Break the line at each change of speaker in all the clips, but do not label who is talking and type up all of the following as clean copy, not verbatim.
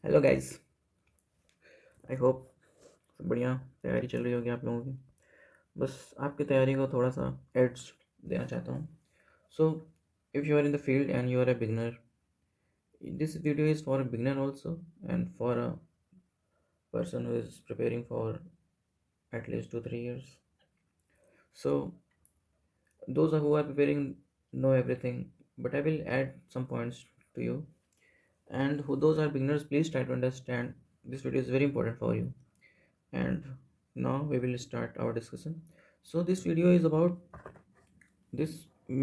Hello guys. I hope सब बढ़िया तैयारी चल रही होगी आप लोगों की। बस आपकी तैयारी को थोड़ा सा एड्स देना चाहता हूँ। So if you are in the field and you are a beginner, this video is for a beginner also and for a person who is preparing for at least 2 3 years. So those who are preparing know everything, but I will add some points to you. And who those are beginners, please try to understand. This video is very important for you. And now we will start our discussion. So this video is about this,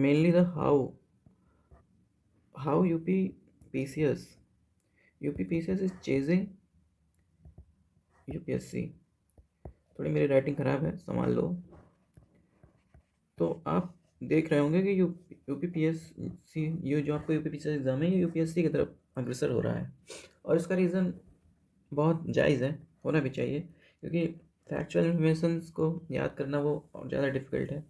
mainly the how UP PCS is chasing UPSC. थोड़ी मेरी writing ख़राब है, संभाल लो। तो आप देख रहे होंगे कि यूपी ये जो आपको UP PCS एग्ज़ाम है, ये UPSC की तरफ अग्रसर हो रहा है। और इसका रीज़न बहुत जायज़ है, होना भी चाहिए, क्योंकि फैक्चुअल इन्फॉर्मेशंस को याद करना वो ज़्यादा डिफ़िकल्ट है।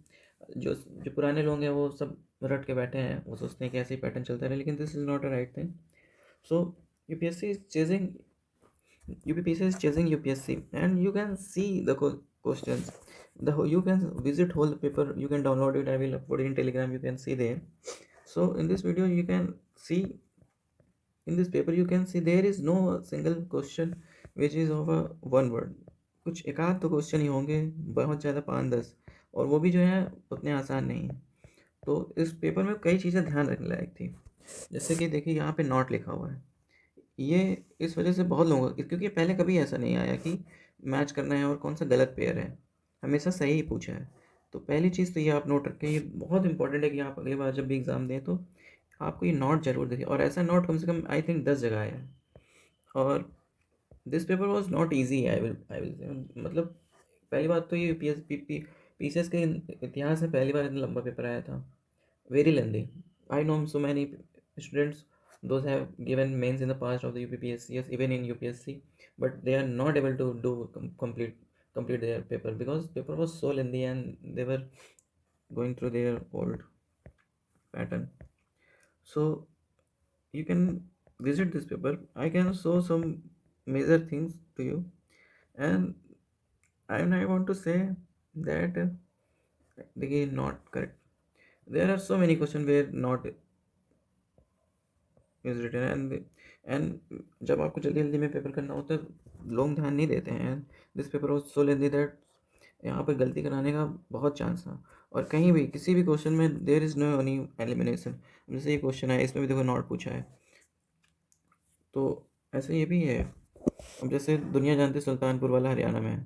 जो जो पुराने लोग हैं वो सब रट के बैठे हैं, वो सोचते हैं कि ऐसे ही पैटर्न चलता रहे, लेकिन this is not a right thing. So UPSC is chasing UPPC is chasing UPSC, and you can see the questions. You can visit whole paper. You can download it. I will upload it in Telegram. You can see there. So in this video, you can see, in this paper you can see there is no single question which is of a one word. कुछ एक आध तो question ही होंगे, बहुत ज़्यादा 5 10, और वो भी जो है उतने आसान नहीं है। तो इस पेपर में कई चीज़ें ध्यान रखने लायक थी। जैसे कि देखिए, यहाँ पे नॉट लिखा हुआ है। ये इस वजह से बहुत लोगों, क्योंकि पहले कभी ऐसा नहीं आया कि मैच करना है और कौन सा गलत पेयर है, हमेशा सही ही पूछा है। तो पहली चीज़ तो ये आप नोट रखें, ये बहुत इंपॉर्टेंट है कि आप अगली बार जब भी एग्ज़ाम दें तो आपको ये नोट ज़रूर देखिए। और ऐसा नोट कम से कम आई थिंक 10 जगह आया है। और this paper was not easy, I will say, मतलब पहली बात तो ये PCS के इतिहास में पहली बार इतना लंबा पेपर आया था, very lengthy. I know so many students, those have given mains in the past of the UPPSCs, even in UPSC, but they are not able to do complete their paper because paper was so lengthy and they were going through their old pattern. So you can visit this paper. I can show some major things to you, and I want to say that again not correct. There are so many questions where not is written and जब आपको जल्दी जल्दी में paper करना होता है लोग ध्यान नहीं देते हैं। This paper was so lengthy that यहाँ पर गलती कराने का बहुत चांस था। और कहीं भी किसी भी क्वेश्चन में there is no any elimination. जैसे ये क्वेश्चन है, इसमें भी देखो नॉट पूछा है, तो ऐसे ये भी है। अब जैसे दुनिया जानती सुल्तानपुर वाला हरियाणा में है,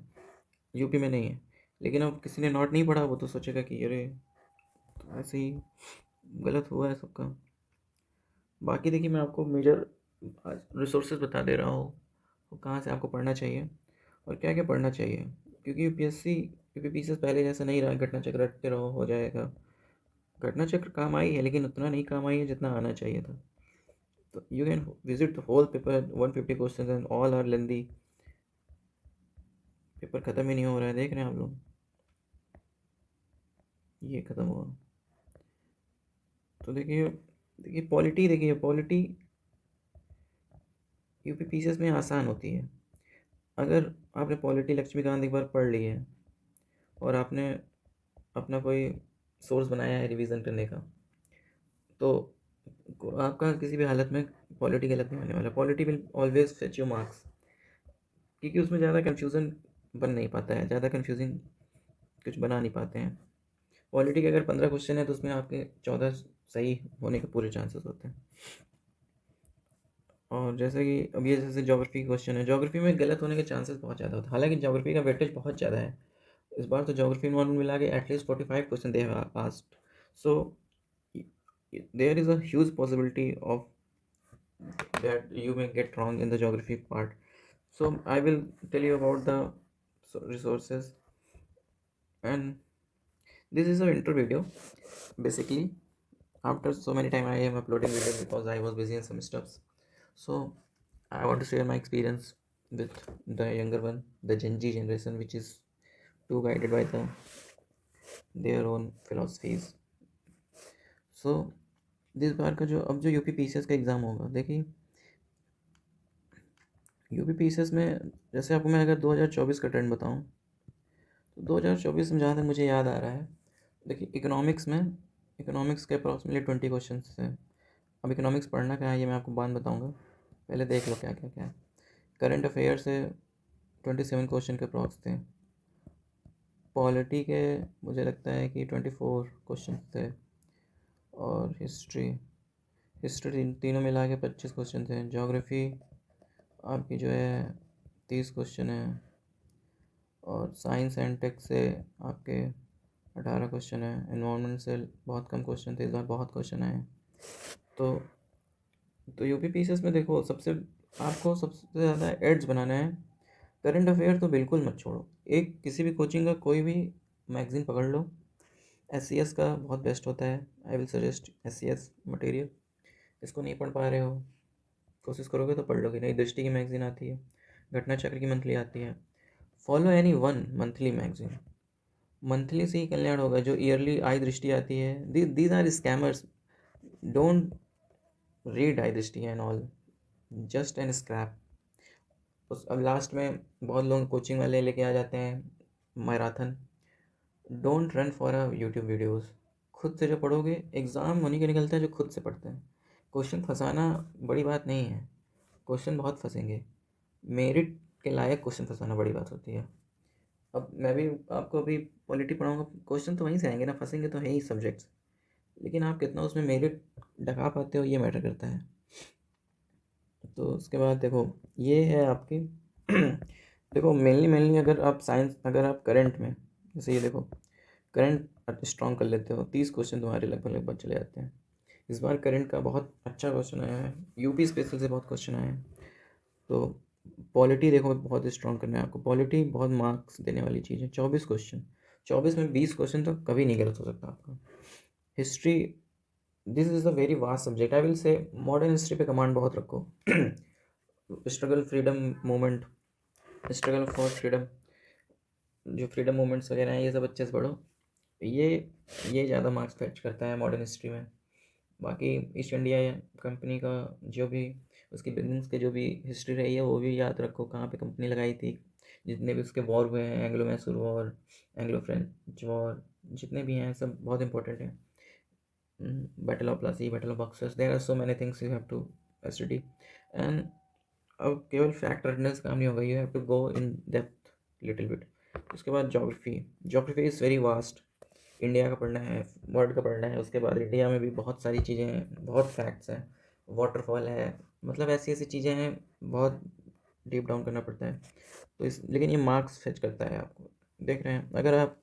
यूपी में नहीं है, लेकिन अब किसी ने नॉट नहीं पढ़ा, वो तो सोचेगा कि अरे, तो ऐसे ही गलत हुआ है सबका। बाकी देखिए, मैं आपको मेजर रिसोर्सेज बता दे रहा हूँ कहाँ से आपको पढ़ना चाहिए और क्या क्या पढ़ना चाहिए, क्योंकि यूपीपीसी से पहले जैसा नहीं रहा, घटना चक्र रटते रहो हो जाएगा। घटना चक्र काम आई है, लेकिन उतना नहीं काम आई है जितना आना चाहिए था। तो you can visit the whole paper, 150 question and all are lengthy. Paper ख़त्म ही नहीं हो रहा है, देख रहे हैं आप लोग, ये ख़त्म हुआ। तो देखिए पॉलिटी यूपीपीसीएस में आसान होती है। अगर आपने पॉलिटी लक्ष्मीकांत एक बार पढ़ ली है और आपने अपना कोई सोर्स बनाया है रिवीजन करने का, तो आपका किसी भी हालत में पॉलिटी गलत नहीं होने वाला। Polity will always fetch you marks, क्योंकि उसमें ज़्यादा कन्फ्यूज़न बन नहीं पाता है, ज़्यादा कन्फ्यूजिंग कुछ बना नहीं पाते हैं। पॉलिटी के अगर 15 क्वेश्चन है तो उसमें आपके 14 सही होने के पूरे चांसेस होते हैं। और जैसे कि अब ये जैसे ज्योग्राफी क्वेश्चन है, ज्योग्राफी में गलत होने के चांसेस बहुत ज़्यादा होते हैं, हालांकि ज्योग्राफी का वेटेज बहुत ज़्यादा है। इस बार तो ज्योग्राफी इन्वॉल्व मिला के at least 45 question they have asked. So there is a huge possibility of that you may get wrong in the geography part. So I will tell you about the resources, and this is a intro video. Basically, after so many time I am uploading videos because I was busy in some stuffs. So I want to share my experience with the younger one, the Gen Z generation, which is too guided by their own philosophies. So this बार का जो अब जो UP PCS का exam होगा, देखिए UP PCS में जैसे आपको मैं अगर 2024 का ट्रेंड बताऊं तो 2024 में जहाँ तक मुझे याद आ रहा है, देखिए इकोनॉमिक्स के अप्रॉक्सीमेटली 20 क्वेश्चन थे। अब इकोनॉमिक्स पढ़ना क्या है ये मैं आपको बाद में बताऊँगा, पहले देख लो क्या क्या क्या है। करंट अफेयर से 27 क्वेश्चन के अप्रॉक्स थे। पॉलिटी के मुझे लगता है कि 24 क्वेश्चन थे। और हिस्ट्री तीनों मिला के 25 क्वेश्चन थे। ज्योग्राफी आपकी जो है 30 क्वेश्चन है। और साइंस एंड टेक से आपके 18 क्वेश्चन है। एनवायरनमेंट से बहुत कम क्वेश्चन थे, इस बार बहुत क्वेश्चन आए। तो यूपी पीसीएस में देखो आपको सबसे ज़्यादा एड्स बनाना है। करंट अफेयर तो बिल्कुल मत छोड़ो, एक किसी भी कोचिंग का कोई भी मैगज़ीन पकड़ लो। एस का बहुत बेस्ट होता है, I will suggest S material. इसको नहीं पढ़ पा रहे हो, कोशिश करोगे तो पढ़ लोगे। नई दृष्टि की मैगज़ीन आती है, घटना चक्र की मंथली आती है। Follow any one monthly magazine, monthly से ही कल्याण होगा। जो ईयरली आई दृष्टि आती है, these are scammers, don't read I Drishti and all, just an scrap. उस अब लास्ट में बहुत लोग कोचिंग वाले लेके आ जाते हैं marathon. Don't run for a YouTube videos, खुद से जो पढ़ोगे एग्ज़ाम उन्हीं के निकलता है जो खुद से पढ़ते हैं। क्वेश्चन फंसाना बड़ी बात नहीं है, क्वेश्चन बहुत फंसेंगे, मेरिट के लायक क्वेश्चन फंसाना बड़ी बात होती है। अब मैं भी आपको अभी पॉलिटी पढ़ाऊँगा, क्वेश्चन तो वहीं से आएंगे ना, फंसेंगे तो है ही सब्जेक्ट्स, लेकिन आप कितना उसमें मेरिट ढका पाते हो ये मैटर करता है। तो उसके बाद देखो ये है आपकी देखो मेनली अगर आप करंट में, जैसे ये देखो करंट स्ट्रॉन्ग कर लेते हो, 30 क्वेश्चन तुम्हारे लगभग लगभग चले जाते हैं। इस बार करंट का बहुत अच्छा क्वेश्चन आया है, यूपी स्पेशल से बहुत क्वेश्चन आए हैं। तो पॉलिटी देखो बहुत स्ट्रॉन्ग करना है आपको, पॉलिटी बहुत मार्क्स देने वाली चीज़ है। 24 क्वेश्चन, 24 में 20 क्वेश्चन तो कभी नहीं गलत हो सकता आपका। History, this is a very vast subject, I will say modern history पे कमांड बहुत रखो। Struggle freedom movement, struggle for freedom, जो फ्रीडम मूवमेंट्स वगैरह हैं ये सब अच्छे से पढ़ो। ये ये ज़्यादा मार्क्स फैच करता है मॉडर्न हिस्ट्री में। बाकी ईस्ट इंडिया कंपनी का जो भी उसकी बिगनिंग्स के जो भी हिस्ट्री रही है वो भी याद रखो, कहाँ पे कंपनी लगाई थी, जितने भी उसके वॉर हुए हैं, Anglo Mysore war, Anglo French war, जितने भी हैं सब बहुत इंपॉर्टेंट है। Battle of Plassey, battle of Buxars, there are so many things you have to study. And अब केवल फैक्ट रटने से काम नहीं होगा, you have to go in depth little bit. उसके बाद geography is very vast. India का पढ़ना है, वर्ल्ड का पढ़ना है, उसके बाद इंडिया में भी बहुत सारी चीज़ें हैं, बहुत फैक्ट्स हैं, वाटरफॉल है, मतलब ऐसी ऐसी चीज़ें हैं, बहुत डीप डाउन करना पड़ता है। तो इस लेकिन ये मार्क्स फेच करता है आपको, देख रहे हैं। अगर आप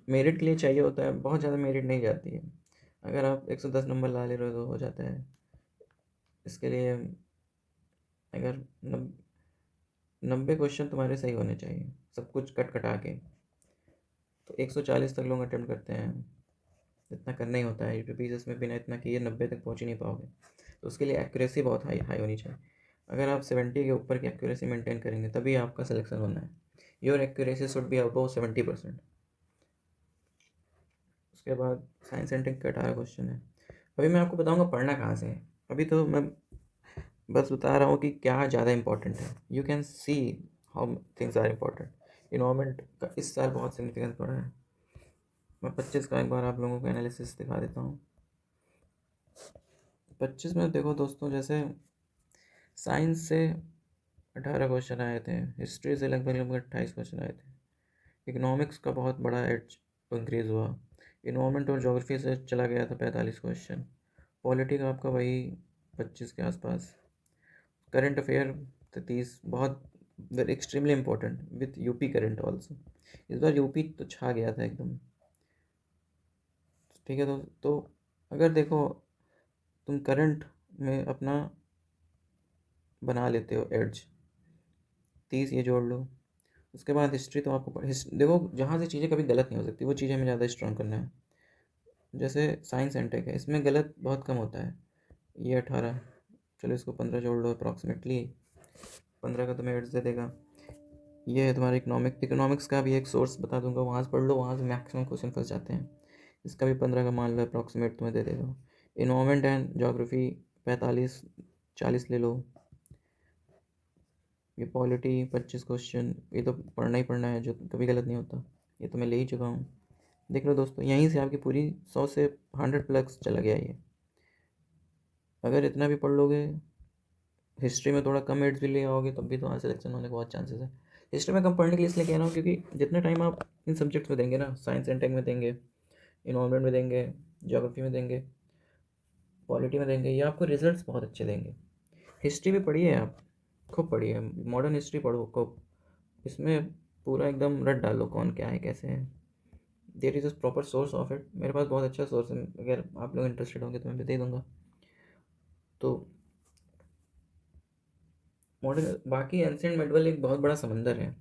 मेरिट के लिए चाहिए होता है, बहुत ज़्यादा मेरिट नहीं जाती है। अगर आप 110 नंबर ला ले रहे हो तो हो जाता है। इसके लिए अगर 90 क्वेश्चन तुम्हारे सही होने चाहिए, सब कुछ कट कटा के। तो 140 तक लोग अटेम्प्ट करते हैं, इतना करना ही होता है। यूपीपीसीएस में बिना इतना किए 90 तक पहुंच ही नहीं पाओगे। तो उसके लिए एक्यूरेसी बहुत हाई हाई होनी चाहिए। अगर आप 70 के ऊपर की एक्यूरेसी मेंटेन करेंगे तभी आपका सिलेक्शन होना है। Your accuracy should be above 70%। उसके बाद साइंस एंड टेक का 18 क्वेश्चन है। अभी मैं आपको बताऊंगा पढ़ना कहाँ से है। अभी तो मैं बस बता रहा हूँ कि क्या ज़्यादा इंपॉर्टेंट है। You can see how things are important. Environment का इस साल बहुत सिग्निफिकेंस पड़ा है। मैं 25 का एक बार आप लोगों को एनालिसिस दिखा देता हूँ। 25 में देखो दोस्तों, जैसे साइंस से 18 क्वेश्चन आए थे, हिस्ट्री से लगभग लगभग 28 क्वेश्चन आए थे, इकोनॉमिक्स का बहुत बड़ा एज इंक्रीज़ हुआ, इन्वायरमेंट और ज्योग्राफी से चला गया था 45 क्वेश्चन, पॉलिटी का आपका वही 25 के आसपास, करंट अफेयर 30, बहुत very extremely important with UP current also. इस बार यूपी तो छा गया था एकदम। ठीक है तो अगर देखो तुम करंट में अपना बना लेते हो एड्ज, 30 ये जोड़ लो। उसके बाद हिस्ट्री तो आपको देखो जहाँ से चीज़ें कभी गलत नहीं हो सकती वो चीज़ें हमें ज़्यादा स्ट्रॉन्ग करना है। जैसे साइंस एंड टेक है, इसमें गलत बहुत कम होता है। ये 18, चलो इसको 15 जोड़ लो अप्रॉक्सीमेटली, 15 का तुम्हें एड्स दे देगा। ये है तुम्हारा इकोनॉमिक्स का भी एक सोर्स बता दूंगा, वहाँ से पढ़ लो, वहाँ से मैक्सिमम क्वेश्चन फंस जाते हैं। इसका भी 15 का मान लो अप्रॉक्सीमेट तुम्हें दे देगा। इन्वायरमेंट एंड ज्योग्राफी 45 40 ले लो। ये पॉलिटी 25 क्वेश्चन, ये तो पढ़ना ही पढ़ना है, जो कभी गलत नहीं होता। ये तो मैं ले ही चुका हूँ। देख लो दोस्तों, यहीं से आपकी पूरी 100 से 100 प्लस चला गया ये। अगर इतना भी पढ़ लोगे, हिस्ट्री में थोड़ा कम एड्स भी ले आओगे तब भी तुम्हारा सिलेक्शन होने के बहुत चांसेस है। हिस्ट्री में कम पढ़ने के लिए इसलिए कह रहा हूँ क्योंकि जितना टाइम आप इन सब्जेक्ट्स में देंगे ना, साइंस एंड टेक में देंगे, इन्वायरमेंट में देंगे, ज्योग्राफी में देंगे, पॉलिटी में देंगे, ये आपको रिजल्ट्स बहुत अच्छे देंगे। हिस्ट्री भी पढ़िए आप, खूब पढ़िए, मॉडर्न हिस्ट्री पढ़ो खूब। इसमें पूरा एकदम रट डालो कौन क्या है कैसे है। There is a proper source of it. मेरे पास बहुत अच्छा सोर्स है, अगर आप लोग इंटरेस्टेड होंगे तो मैं भी दे दूँगा। तो मॉडर्न, बाकी एंशिएंट मेडवल एक बहुत बड़ा समंदर है।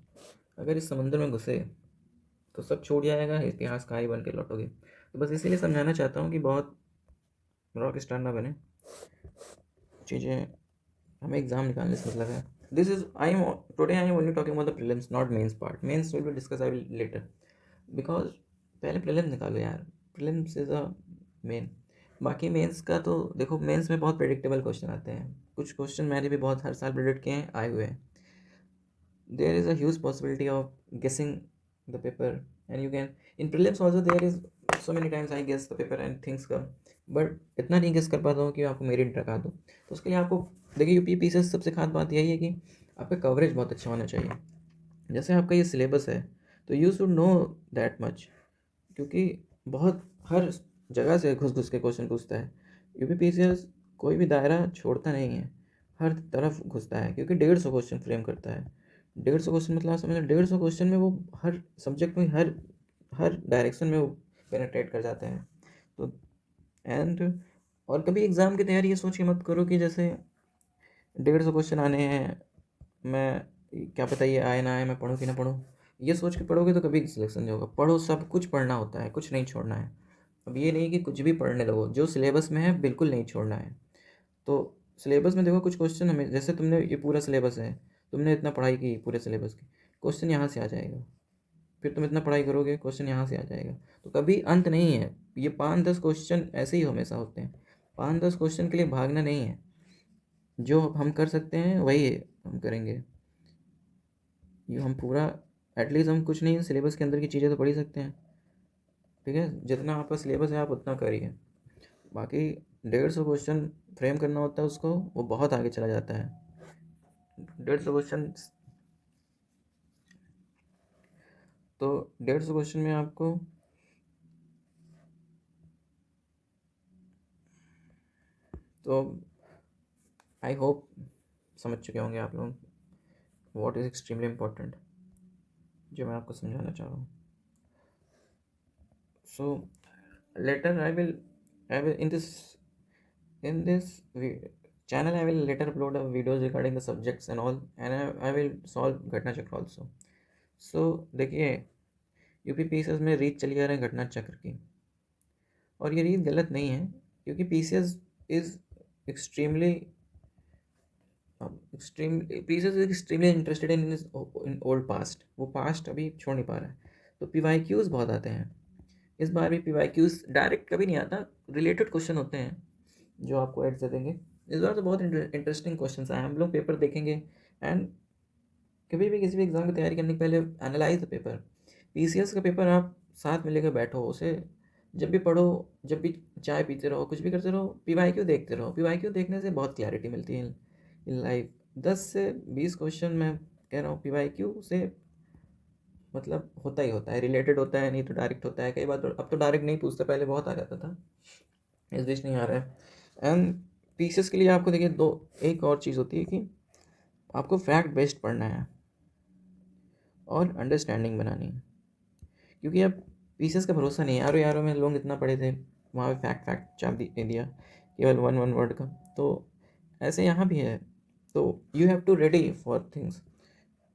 अगर इस समंदर में घुसे तो सब छूट जाएगा, इतिहास कहाँ ही बन के लौटोगे। तो बस इसीलिए समझाना चाहता हूँ कि बहुत रॉक स्टार ना बने। चीज़ें हमें एग्जाम निकालने से मतलब है। This is I am today I am only talking about the prelims, not mains part. Mains will be discuss I will later, because पहले प्रीलिम्स निकालो यार। Prelims is a main. बाकी मेंस का तो देखो, मेंस में बहुत प्रेडिक्टेबल क्वेश्चन आते हैं। कुछ क्वेश्चन मैंने भी बहुत हर साल प्रेडिक्ट किए हैं, आए हुए हैं। there is a huge possibility of guessing the paper, and you can in prelims also there is so many times I guess the paper and things come, but इतना नहीं गेस कर पाता हूँ कि आपको मेरिट रखा दूँ। तो उसके लिए आपको देखिए, यूपी पी से सबसे खास बात यही है कि आपका कवरेज बहुत अच्छा होना चाहिए। जैसे आपका ये सिलेबस है तो you should know that much, क्योंकि बहुत हर जगह से घुस घुस के क्वेश्चन पूछता है। यूपी पी कोई भी दायरा छोड़ता नहीं है, हर तरफ घुसता है, क्योंकि 150 क्वेश्चन फ्रेम करता है। 150 क्वेश्चन मतलब आप समझ लो, 150 क्वेश्चन में वो हर सब्जेक्ट में हर हर डायरेक्शन में वो पेनिट्रेट कर जाते हैं। तो एंड और कभी एग्ज़ाम की तैयारी ये सोच के मत करो कि जैसे 150 क्वेश्चन आने हैं, मैं क्या पता ये आए ना आए, मैं पढूँ कि ना पढूँ। ये सोच के पढ़ोगे तो कभी सिलेक्शन नहीं होगा। पढ़ो, सब कुछ पढ़ना होता है, कुछ नहीं छोड़ना है। अब ये नहीं कि कुछ भी पढ़ने लगो, जो सिलेबस में है बिल्कुल नहीं छोड़ना है। तो सिलेबस में देखो कुछ क्वेश्चन हमें, जैसे तुमने ये पूरा सिलेबस है, तुमने इतना पढ़ाई की पूरे सिलेबस की, क्वेश्चन यहाँ से आ जाएगा। फिर तुम इतना पढ़ाई करोगे, क्वेश्चन यहाँ से आ जाएगा। तो कभी अंत नहीं है। ये 5-10 क्वेश्चन ऐसे ही हमेशा होते हैं। 5-10 क्वेश्चन के लिए भागना नहीं है। जो हम कर सकते हैं वही हम करेंगे। ये हम पूरा, एटलीस्ट हम कुछ नहीं, सिलेबस के अंदर की चीज़ें तो पढ़ ही सकते हैं। ठीक है, जितना आपका सिलेबस है आप उतना करिए। बाकी 150 क्वेश्चन फ्रेम करना होता है उसको, वो बहुत आगे चला जाता है। 150 क्वेश्चन, तो 150 क्वेश्चन में आपको तो आई होप समझ चुके होंगे आप लोग व्हाट इज़ एक्सट्रीमली इम्पोर्टेंट, जो मैं आपको समझाना चाह रहा हूँ। सो letter I will in this channel I will later upload a videos regarding the subjects and all, and I will solve घटना चक्र also. So देखिए, यूपी पीसीएस में रीत चली आ रही है घटना चक्र की, और ये रीत गलत नहीं है, क्योंकि PCS is extremely PCS is extremely interested in old past. वो पास्ट अभी छोड़ नहीं पा रहा है। तो पीवाईक्यूज बहुत आते हैं। इस बार भी पीवाईक्यूज डायरेक्ट कभी नहीं आता, रिलेटेड क्वेश्चन होते हैं जो आपको ऐड से देंगे। इस बार तो बहुत इंटरेस्टिंग क्वेश्चन आए। हम लोग पेपर देखेंगे, एंड कभी भी किसी भी एग्ज़ाम की तैयारी करने के पहले एनालाइज द पेपर। पीसीएस का पेपर आप साथ में लेकर बैठो, उसे जब भी पढ़ो, जब भी चाय पीते रहो, कुछ भी करते रहो, पीवाईक्यू देखते रहो। पीवाईक्यू देखने से बहुत क्लैरिटी मिलती है इन लाइफ। 10 से 20 क्वेश्चन मैं कह रहा हूँ पीवाईक्यू से मतलब होता ही होता है, रिलेटेड होता है, नहीं तो डायरेक्ट होता है। कई बार तो अब तो डायरेक्ट नहीं पूछते, पहले बहुत आ जाता था, इस बीच नहीं आ रहा है। एंड पीसीएस के लिए आपको देखिए दो, एक और चीज़ होती है कि आपको फैक्ट बेस्ड पढ़ना है और अंडरस्टैंडिंग बनानी है। क्योंकि अब पीसीएस का भरोसा नहीं है। आर यारों में लोग इतना पढ़े थे, वहाँ पे फैक्ट फैक्ट चाप दे दिया, केवल वन वन वर्ड का। तो ऐसे यहाँ भी है। तो you have to ready for things.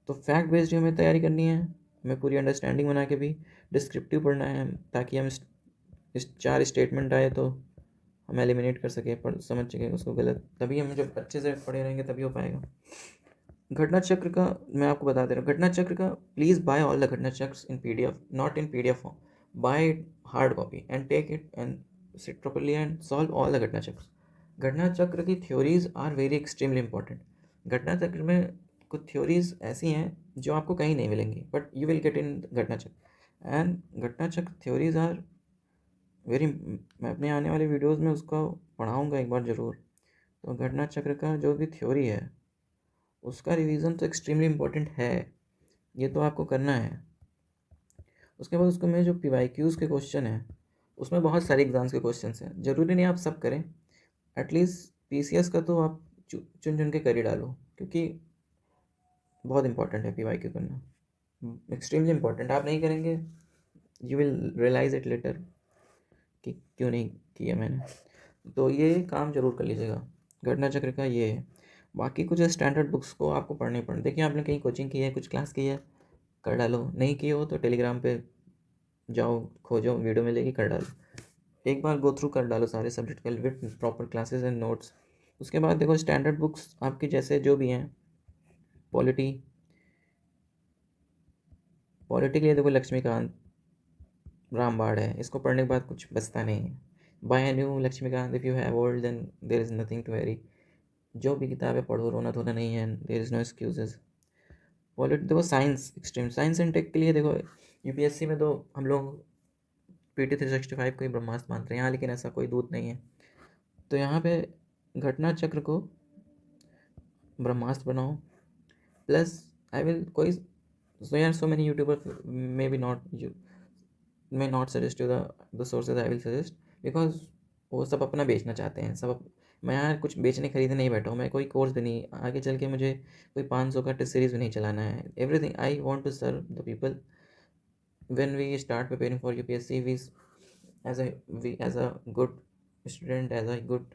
तो फैक्ट बेस्ड हमें तैयारी करनी है, हमें पूरी अंडरस्टैंडिंग बना के भी डिस्क्रिप्टिव पढ़ना है, ताकि हम इस 4 स्टेटमेंट आए तो हम एलिमिनेट कर सकें, पढ़ समझ सकें उसको गलत। तभी हम जब अच्छे से पढ़े रहेंगे तभी हो पाएगा। घटना चक्र का मैं आपको बता दे रहा हूँ। घटना चक्र का प्लीज़ बाय ऑल द घटना चक्र in PDF, not in PDF form. Buy it hard copy and take it and sit properly and solve all the घटना चक्र। घटना चक्र की theories are very extremely important. घटना चक्र में कुछ थ्योरीज ऐसी हैं जो आपको कहीं नहीं मिलेंगी, but you will get in Ghatnachakra. And Ghatnachakra theories are very, मैं अपने आने वाले वीडियोज़ में उसको पढ़ाऊँगा एक बार ज़रूर। तो घटनाचक्र का जो भी थ्योरी है उसका रिवीजन तो एक्सट्रीमली इम्पोर्टेंट है, ये तो आपको करना है। उसके बाद उसको में जो PYQs के क्वेश्चन हैं उसमें बहुत सारे एग्ज़ाम्स के क्वेश्चन हैं, ज़रूरी नहीं आप सब करें, एटलीस्ट PCS का तो आप चुन चुन के कर ही डालो, क्योंकि बहुत इंपॉर्टेंट है PYQ करना, एक्सट्रीमली इम्पॉर्टेंट। आप नहीं करेंगे you will realise it later कि क्यों नहीं किया मैंने। तो ये काम ज़रूर कर लीजिएगा, घटना चक्र का ये है। बाकी कुछ स्टैंडर्ड बुक्स को आपको पढ़ने पड़े, देखिए आपने कहीं कोचिंग की है, कुछ क्लास की है, कर डालो। नहीं की हो तो टेलीग्राम पे जाओ, खोजो, वीडियो मिलेगी, कर डालो। एक बार गो थ्रू कर डालो सारे सब्जेक्ट के with proper classes and notes. उसके बाद देखो स्टैंडर्ड बुक्स आपके जैसे जो भी हैं, पॉलिटी के लिए देखो लक्ष्मीकांत, रामबाण है, इसको पढ़ने के बाद कुछ बचता नहीं है। Buy new Laxmikanth, if you have old then there is nothing to worry. जो भी किताबें पढ़ो, रोना धोना नहीं है, देयर इज़ नो एक्सक्यूजेज। पॉलिट देखो, science extreme, science and tech के लिए देखो UPSC में तो हम लोग PT 365 को ही ब्रह्मास्त्र मानते हैं यहाँ, लेकिन ऐसा कोई दूत नहीं है। तो यहाँ पे घटना चक्र को ब्रह्मास्त्र बनाओ। प्लस आई विल कोई so many YouTuber may be not you may not suggest you the sources I will suggest, because वो सब अपना बेचना चाहते हैं सब। मैं यहाँ कुछ बेचने खरीदने नहीं बैठा हूँ, मैं कोई कोर्स भी नहीं, आगे चल के मुझे कोई 500 का टेस्ट सीरीज़ भी नहीं चलाना है। Everything I want to serve the people. When we start preparing for UPSC, we as a good student, as a good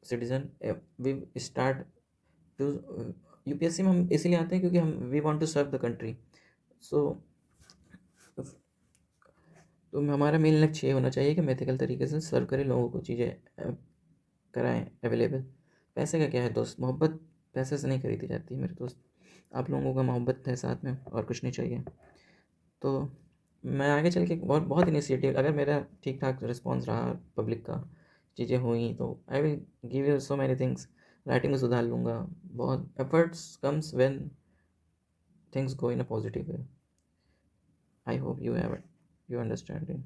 citizen, we start to UPSC में हम इसीलिए आते हैं क्योंकि हम we want to serve the country. So तो हमारा main लक्ष्य ये होना चाहिए कि मैथिकल तरीके से सर्व करें लोगों को, चीज़ें कराएं अवेलेबल। पैसे का क्या है दोस्त, मोहब्बत पैसे से नहीं खरीदी जाती मेरे दोस्त। आप लोगों का मोहब्बत है साथ में, और कुछ नहीं चाहिए। तो मैं आगे चल के बहुत बहुत इनिशिएटिव, अगर मेरा ठीक ठाक रिस्पॉन्स रहा पब्लिक का, चीज़ें हुई, तो I will give you so many things. Writing में सुधार लूँगा, बहुत efforts comes when things go in a positive way. I hope you have you understanding.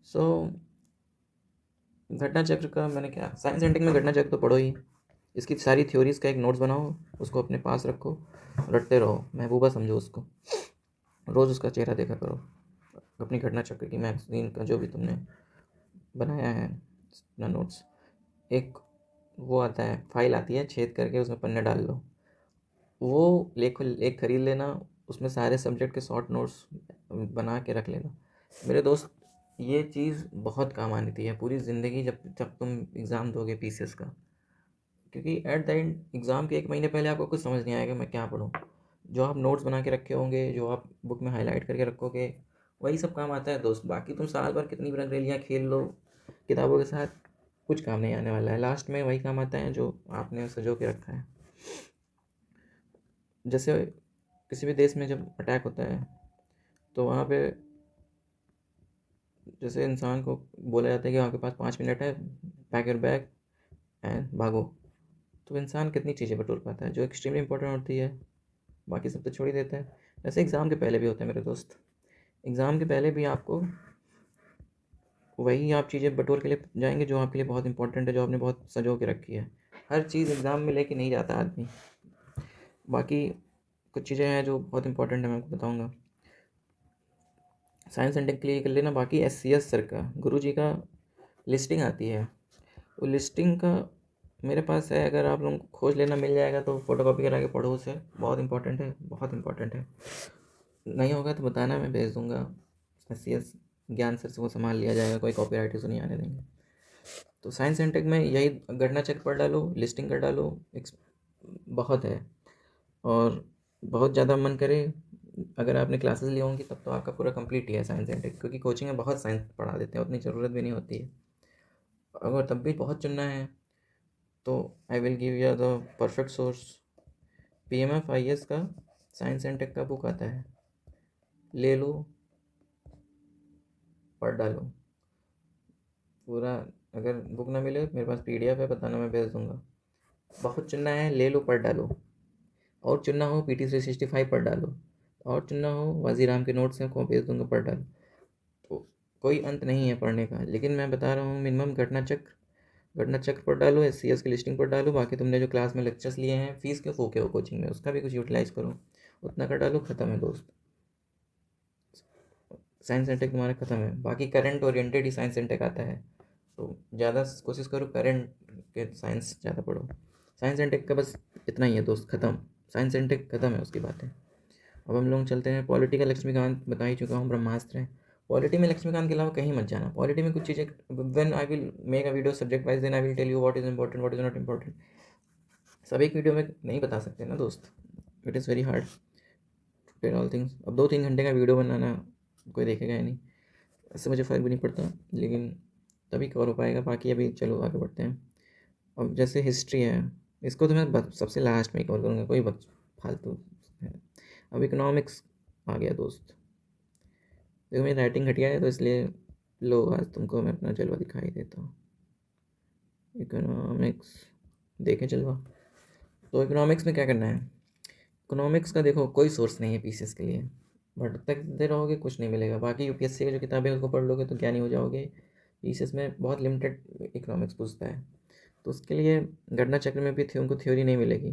So Ghatna Chakra का मैंने क्या, साइंस एंड टेक में घटना चक्र तो पढ़ो ही, इसकी सारी थ्योरीज का एक नोट्स बनाओ, उसको अपने पास रखो, रटते रहो, महबूबा समझो उसको, रोज़ उसका चेहरा देखा करो। अपनी घटना चक्र की मैगजीन का जो भी तुमने बनाया है अपना नोट्स, एक वो आता है, फाइल आती है, छेद करके उसमें पन्ने डाल लो, वो एक खरीद लेना, उसमें सारे सब्जेक्ट के शॉर्ट नोट्स बना के रख लेना मेरे दोस्त। ये चीज़ बहुत काम आनी थी है पूरी ज़िंदगी, जब जब तुम एग्ज़ाम दोगे PCS का, क्योंकि एट द एंड एग्ज़ाम के 1 महीने पहले आपको कुछ समझ नहीं आएगा मैं क्या पढूँ। जो आप नोट्स बना के रखे होंगे, जो आप बुक में हाईलाइट करके रखोगे, वही सब काम आता है दोस्त। बाकी तुम साल भर कितनी भी रंगरेलियाँ खेल लो किताबों के साथ, कुछ काम नहीं आने वाला है। लास्ट में वही काम आता है जो आपने सजो के रखा है। जैसे किसी भी देश में जब अटैक होता है तो वहाँ पे जैसे इंसान को बोला जाता है कि आपके पास 5 मिनट है, पैक योर बैग एंड भागो, तो इंसान कितनी चीज़ें बटोर पाता है जो एक्सट्रीमली इंपॉर्टेंट होती है, बाकी सब तो छोड़ ही देता है। वैसे एग्ज़ाम के पहले भी होता है मेरे दोस्त, एग्ज़ाम के पहले भी आपको वही आप चीज़ें बटोर के लिए जाएंगे जो आपके लिए बहुत इंपॉर्टेंट है, जो आपने बहुत सजो के रखी है। हर चीज़ एग्ज़ाम में लेके नहीं जाता आदमी। बाकी कुछ चीज़ें हैं जो बहुत इंपॉर्टेंट है, मैं आपको बताऊँगा। साइंस एंड टेक के लिए कर लेना। बाकी SCS सर का, गुरु जी का लिस्टिंग आती है, वो लिस्टिंग का मेरे पास है, अगर आप लोगों को खोज लेना मिल जाएगा तो फ़ोटोकॉपी करा के पढ़ो उसे, बहुत इंपॉर्टेंट है, बहुत इंपॉर्टेंट है। नहीं होगा तो बताना, मैं भेज दूँगा। SCS ज्ञान सर से वो संभाल लिया जाएगा, कोई कॉपीराइट इशू नहीं आने देंगे। तो साइंस एंड टेक में यही घटना चक्र पढ़ डालो, लिस्टिंग कर डालो, बहुत है। और बहुत ज़्यादा मन करे, अगर आपने क्लासेस ली होंगी तब तो आपका पूरा कंप्लीट ही है साइंस एंड टेक, क्योंकि कोचिंग में बहुत साइंस पढ़ा देते हैं, उतनी ज़रूरत भी नहीं होती है। अगर तब भी बहुत चुनना है तो I will give you the perfect source. PMF IS का साइंस एंड टेक का बुक आता है, ले लो, पढ़ डालो पूरा। अगर बुक ना मिले मेरे पास PDF है, बताना, मैं भेज दूँगा। बहुत चुनना है, ले लो, पढ़ डालो। और चुनना हो PT 365 पढ़ डालो, और चुनना हो वजीराम के नोट्स हैं को भेज दूंगा पढ़ डालो। तो कोई अंत नहीं है पढ़ने का, लेकिन मैं बता रहा हूँ मिनिमम घटना चक्र पढ़ डालो, SCS की लिस्टिंग पढ़ डालो, बाकी तुमने जो क्लास में लेक्चर्स लिए हैं, फीस क्यों फूके हो कोचिंग में, उसका भी कुछ यूटिलाइज़ करो, उतना कर डालो, ख़त्म है दोस्त। साइंस एंड टेक तुम्हारा ख़त्म है। बाकी करंट ओरिएंटेड ही साइंस एंड टेक आता है, तो ज़्यादा कोशिश करो करंट के साइंस ज़्यादा पढ़ो। साइंस एंड टेक का बस इतना ही है दोस्त, ख़त्म। साइंस एंड टेक ख़त्म है, उसकी बातें। अब हम लोग चलते हैं पॉलिटी का। लक्ष्मीकांत बता ही चुका हूँ, ब्रह्मास्त्र है। पॉलिटी में लक्ष्मीकांत के अलावा कहीं मत जाना। पॉलिटी में कुछ चीज़ें, when I will make a video subject wise, then I will tell you what is important, what is not important. सब एक वीडियो में नहीं बता सकते ना दोस्त, it is very hard to tell all things. अब 2-3 घंटे का वीडियो बनाना कोई देखेगा ही नहीं, इससे मुझे फ़र्क भी नहीं पड़ता, लेकिन तभी कवर हो पाएगा। बाकी अभी चलो आगे बढ़ते हैं। अब जैसे हिस्ट्री है, इसको तो मैं सबसे लास्ट में ही कवर करूँगा, कोई फालतू है। अब इकोनॉमिक्स आ गया दोस्त। देखो मेरी राइटिंग घटिया है, तो इसलिए लो आज तुमको मैं अपना जलवा दिखाई देता हूँ। इकोनॉमिक्स देखें जलवा। तो इकोनॉमिक्स में क्या करना है? इकोनॉमिक्स का देखो कोई सोर्स नहीं है PCS के लिए, भटकते रहोगे कुछ नहीं मिलेगा। बाकी UPSC की जो किताबें उसको पढ़ लोगे तो ज्ञानी हो जाओगे। PCS में बहुत लिमिटेड इकोनॉमिक्स पूछता है, तो उसके लिए घटना चक्र में भी उनको थ्योरी नहीं मिलेगी,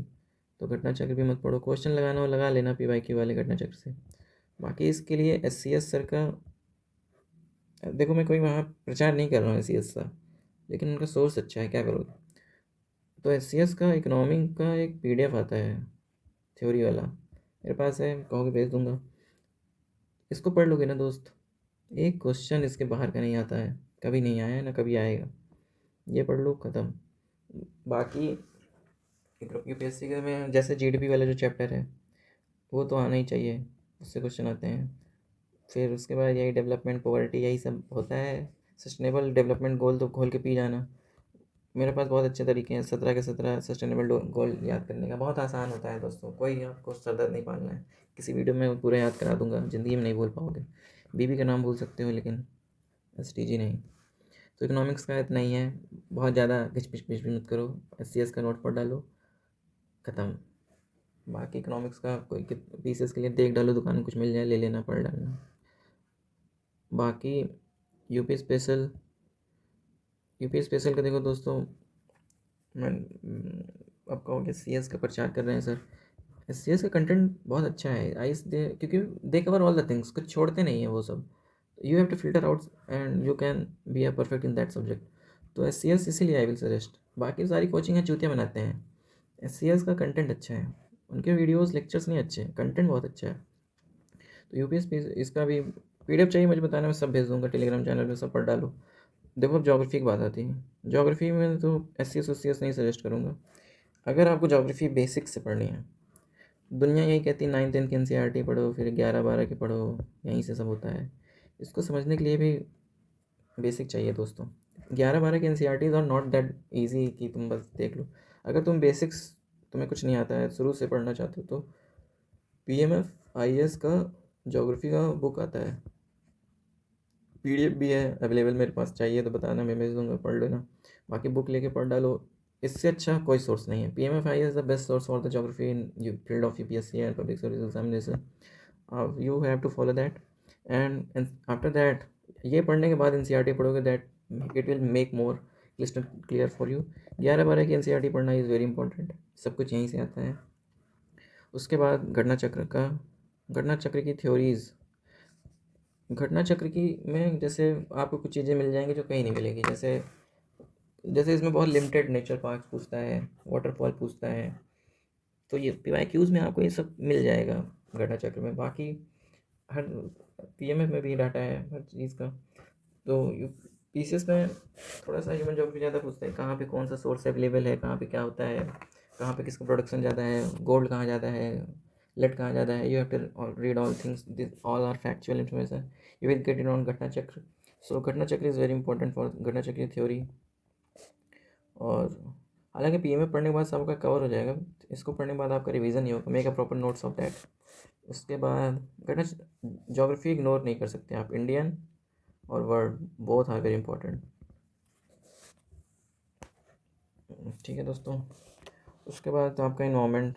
तो घटना चक्र भी मत पढ़ो। क्वेश्चन लगाना हो लगा लेना PYQ वाले घटना चक्र से। बाकी इसके लिए SCS सर का, देखो मैं कोई वहाँ प्रचार नहीं कर रहा हूँ SCS का, लेकिन उनका सोर्स अच्छा है, क्या करोगे। तो SCS का इकोनॉमी का एक PDF आता है थ्योरी वाला, मेरे पास है, कहोगे भेज दूंगा। इसको पढ़ लोगे ना दोस्त, एक क्वेश्चन इसके बाहर का नहीं आता है, कभी नहीं आया है ना कभी आएगा। ये पढ़ लो, ख़त्म। बाकी UPSC के में जैसे GDP वाला जो चैप्टर है वो तो आना ही चाहिए, उससे क्वेश्चन आते हैं। फिर उसके बाद यही डेवलपमेंट, पॉवर्टी, यही सब होता है। सस्टेनेबल डेवलपमेंट गोल तो खोल के पी जाना। मेरे पास बहुत अच्छे तरीके हैं 17 के 17 सस्टेनेबल गोल याद करने का, बहुत आसान होता है दोस्तों, कोई आपको सरदर्द नहीं पालना है। किसी वीडियो में पूरा याद करा दूंगा, ज़िंदगी में नहीं भूल पाओगे। बीबी का नाम भूल सकते हो लेकिन STG नहीं। तो इकोनॉमिक्स का इतना ही है, बहुत ज़्यादा घिच पिच भी मत करो, SCS का नोट पढ़ डालो, ख़त्म। बाकी इकोनॉमिक्स का कोई पीसेस के लिए देख डालो, दुकान में कुछ मिल जाए ले लेना, पढ़ डालना। बाकी यूपी स्पेशल का देखो दोस्तों, मैं अब कहोगे CS का प्रचार कर रहे हैं सर। CS का कंटेंट बहुत अच्छा है, क्योंकि they cover all the things, कुछ छोड़ते नहीं है वो सब। You have to filter out and you can be a perfect in that subject. तो SCS इसीलिए आई विल सजेस्ट। बाकी सारी कोचिंग है चूतिया बनाते हैं, SCS का कंटेंट अच्छा है, उनके वीडियोस लेक्चर्स नहीं अच्छे हैं, कंटेंट बहुत अच्छा है। तो UPSC इसका भी PDF चाहिए मुझे बताना, मैं सब भेज दूंगा टेलीग्राम चैनल पे, सब पढ़ डालो। देखो अब ज्योग्राफी की बात आती है, ज्योग्राफी में तो SCS नहीं सजेस्ट करूँगा। अगर आपको ज्योग्राफी बेसिक से पढ़नी है, दुनिया यही कहती है 9th 10th की NCERT पढ़ो, फिर 11-12 की पढ़ो, यहीं से सब होता है। इसको समझने के लिए भी बेसिक चाहिए दोस्तों। 11-12 की NCERTs are not that easy कि तुम बस देख लो। अगर तुम बेसिक्स, तुम्हें कुछ नहीं आता है, शुरू से पढ़ना चाहते हो, तो PMF IAS का ज्योग्राफी का बुक आता है, PDF भी है अवेलेबल मेरे पास, चाहिए तो बताना, मैं भेज दूंगा, पढ़ लेना। बाकी बुक लेके पढ़ डालो, इससे अच्छा कोई सोर्स नहीं है। PMF IAS the best source for the geography in field of UPSC and public service examination. You have to follow that, and after that ये पढ़ने के बाद NCERT पढ़ोगे, that it will make more क्लिस्टर clear for you. 11-12 की NCERT पढ़ना is very important, सब कुछ यहीं से आता है। उसके बाद घटना चक्र की थ्योरीज़, घटना चक्र की में जैसे आपको कुछ चीज़ें मिल जाएंगी जो कहीं नहीं मिलेगी। जैसे जैसे इसमें बहुत लिमिटेड नेचर पार्क पूछता है, वाटरफॉल पूछता है, तो ये PYQs में आपको ये सब मिल जाएगा घटना चक्र में। बाकी हर PMF में भी डाटा है हर चीज़ का। तो PCS में थोड़ा सा ह्यूमन ज्योग्राफी ज़्यादा पूछता है, कहाँ पे कौन सा सोर्स अवेलेबल है, कहाँ पे क्या होता है, कहाँ पे किसका प्रोडक्शन ज़्यादा है, गोल्ड कहाँ ज़्यादा है, लेड कहाँ ज़्यादा है। You have to read all things, this all are factual information, you will get it on घटना चक्र। सो घटना चक्र इज़ वेरी इंपॉर्टेंट फॉर घटना चक्र थ्योरी। और हालांकि PMF पढ़ने के बाद सबका कवर हो जाएगा, इसको पढ़ने के बाद आपका रिवीजन नहीं होगा, make a proper notes of that. उसके बाद घटना ज्योग्राफी इग्नोर नहीं कर सकते आप, इंडियन और world both are very important. ठीक है दोस्तों। उसके बाद आपका इन्वायरमेंट,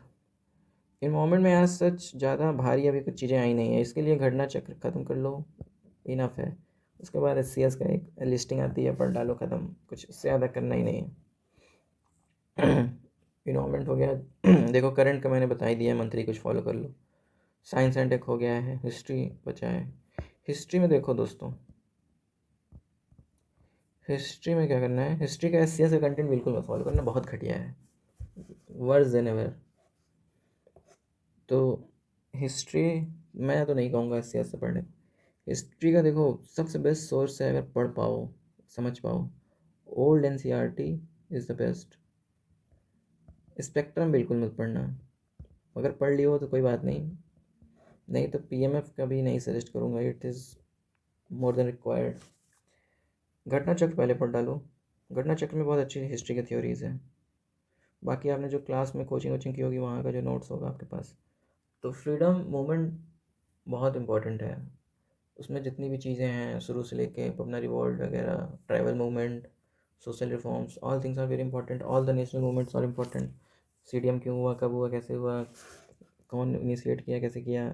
इन्वायरमेंट में आज सच ज़्यादा भारी अभी कुछ चीज़ें आई नहीं है, इसके लिए घटना चक्र ख़त्म कर लो, इनफ है। उसके बाद SCS का एक लिस्टिंग आती है, पढ़ डालो, ख़त्म, कुछ इससे ज़्यादा करना ही नहीं है। इन्वायरमेंट हो गया। देखो करंट का मैंने बता ही दिया, मंथली कुछ फॉलो कर लो। साइंस एंड टेक हो गया है, हिस्ट्री बचा है। हिस्ट्री में देखो दोस्तों, हिस्ट्री में क्या करना है, हिस्ट्री का SCS का कंटेंट बिल्कुल मत फॉलो करना, बहुत घटिया है, वर्स देन एवर। तो हिस्ट्री मैं तो नहीं कहूँगा SCS से पढ़ने। हिस्ट्री का देखो सबसे बेस्ट सोर्स है, अगर पढ़ पाओ, समझ पाओ, old NCERT is the best. Spectrum बिल्कुल मत पढ़ना, अगर पढ़ लियो तो कोई बात नहीं, नहीं तो PMF का भी नहीं सजेस्ट करूँगा, it is more than required. घटना चक्र पहले पढ़ डालो, घटना चक्र में बहुत अच्छी हिस्ट्री की थ्योरीज़ हैं। बाकी आपने जो क्लास में कोचिंग वोचिंग की होगी, वहाँ का जो नोट्स होगा आपके पास। तो फ्रीडम मूवमेंट बहुत इम्पोर्टेंट है, उसमें जितनी भी चीज़ें हैं शुरू से लेके अपना रिवॉल्ट वगैरह, tribal movement, social reforms, all things are very important, all the national movements are important. CDM क्यों हुआ, कब हुआ, कैसे हुआ, कौन इनिशिएट किया, कैसे किया,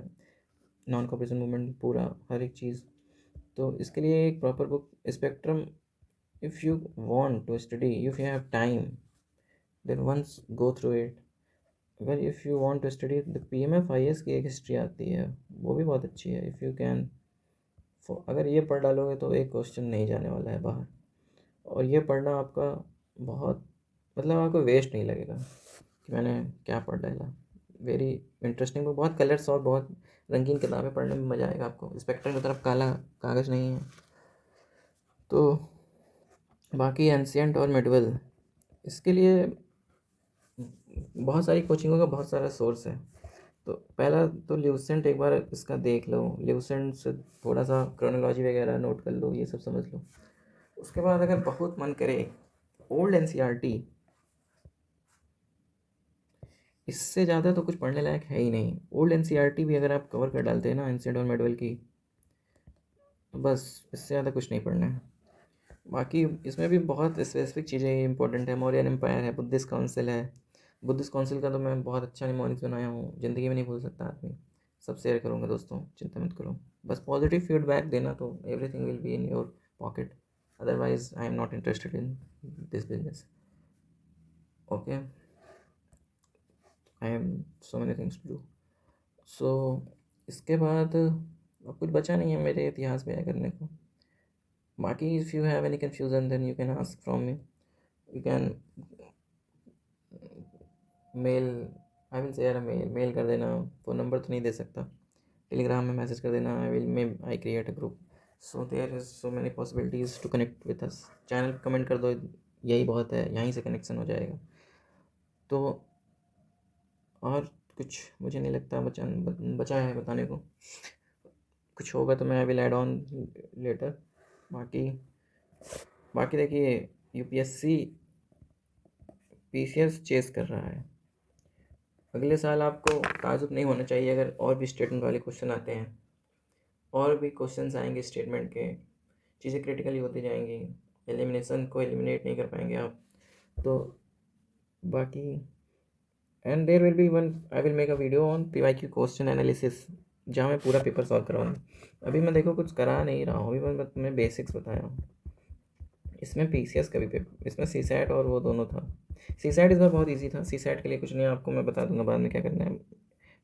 नॉन कॉपरेशन मूवमेंट, पूरा हर एक चीज़। तो इसके लिए एक proper book, Spectrum, if you want to study, if you have time, then once go through it. अगर if you want to study the PMF IAS की एक हिस्ट्री आती है, वो भी बहुत अच्छी है। इफ़ यू कैन, अगर ये पढ़ डालोगे तो एक क्वेश्चन नहीं जाने वाला है बाहर, और ये पढ़ना आपका बहुत, मतलब आपको वेस्ट नहीं लगेगा कि मैंने क्या पढ़ डाला। वेरी इंटरेस्टिंग बुक, बहुत कलर्स और बहुत रंगीन किताबें, पढ़ने में मज़ा आएगा आपको। स्पेक्ट्रम की तरफ काला कागज़ नहीं है। तो बाकी एंशियंट और मिडिवल, इसके लिए बहुत सारी कोचिंगों का बहुत सारा सोर्स है। तो पहला तो ल्यूसेंट एक बार इसका देख लो, ल्यूसेंट से थोड़ा सा क्रोनोलॉजी वगैरह नोट कर लो, ये सब समझ लो। उसके बाद अगर बहुत मन करे, ओल्ड NCERT, इससे ज़्यादा तो कुछ पढ़ने लायक है ही नहीं। ओल्ड NCERT भी अगर आप कवर कर डालते हैं ना, एंशिएंट और मिडिवल की, तो बस इससे ज़्यादा कुछ नहीं पढ़ना है। बाकी इसमें भी बहुत स्पेसिफिक चीज़ें इंपॉर्टेंट है, मौर्यन एम्पायर है, बुद्धिस्ट काउंसिल है। बुद्धिस्ट काउंसिल का तो मैं बहुत अच्छा निमोनिक्स बनाया हूँ, ज़िंदगी में नहीं भूल सकता आदमी। सब शेयर करूँगा दोस्तों, चिंता मत करो, बस पॉजिटिव फीडबैक देना, तो everything will be in your pocket. Otherwise I am not interested in this business, okay. I have so many things to do. So इसके बाद अब कुछ बचा नहीं है मेरे इतिहास में करने को। बाकी if you have any confusion then you can ask from me, you can mail, I will share a mail कर देना, फ़ोन नंबर तो नहीं दे सकता, टेलीग्राम में मैसेज कर देना, I create a group. So there is so many possibilities to connect with us. Channel पे comment कर दो, यही बहुत है, यहीं से कनेक्शन हो जाएगा। तो और कुछ मुझे नहीं लगता बचा है बताने को, कुछ होगा तो मैं I will add on later. बाकी बाकी देखिए, UPSC PCS चेस कर रहा है, अगले साल आपको ताजुब नहीं होना चाहिए अगर और भी स्टेटमेंट वाले क्वेश्चन आते हैं, और भी क्वेश्चंस आएंगे स्टेटमेंट के, चीज़ें क्रिटिकली होती जाएंगी, एलिमिनेशन को एलिमिनेट नहीं कर पाएंगे आप। तो बाकी and there will be one, I will make a video on PYQ question analysis, जहाँ मैं पूरा पेपर सॉल्व कराऊंगा। अभी मैं देखो कुछ करा नहीं रहा हूँ, अभी मैं तुम्हें बेसिक्स बताया हूँ। इसमें PCS का भी पेपर, इसमें CSAT और वो दोनों था। CSAT इस बार बहुत ईजी था, CSAT के लिए कुछ नहीं, आपको मैं बता दूंगा बाद में क्या करना है।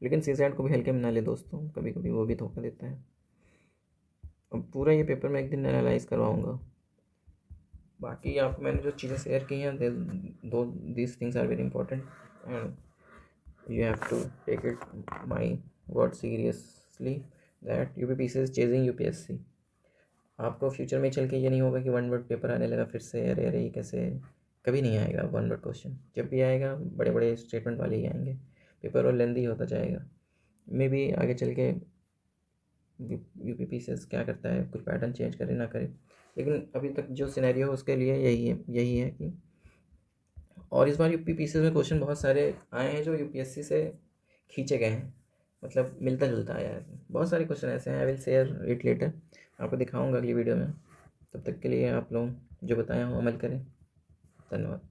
लेकिन CSAT को भी हल्के में ना ले दोस्तों, कभी कभी वो भी धोखा देता है। अब पूरा ये पेपर मैं एक दिन एनालाइज करवाऊँगा। बाकी आप मैंने जो चीज़ें शेयर की हैं, दो these things are very important and you have to take it my word seriously, that UPPC is chasing UPSC। आपको फ्यूचर में चल के ये नहीं होगा कि वन वर्ड पेपर आने लगा फिर से, अरे अरे ये कैसे, कभी नहीं आएगा वन वर्ड क्वेश्चन। जब भी आएगा बड़े बड़े स्टेटमेंट वाले ही आएंगे, पेपर और लेंदी होता जाएगा। मे भी आगे चल के UPPC क्या करता है, कुछ पैटर्न चेंज करे ना करे, लेकिन अभी तक जो सिनेरियो है उसके लिए यही है कि, और इस बार UPPC में क्वेश्चन बहुत सारे आए हैं जो UPSC से खींचे गए हैं, मतलब मिलता जुलता आया है, बहुत सारे क्वेश्चन ऐसे हैं। आई विल शेयर इट लेटर, आपको दिखाऊंगा अगली वीडियो में। तब तक के लिए आप लोग जो बताया हूँ अमल करें। धन्यवाद।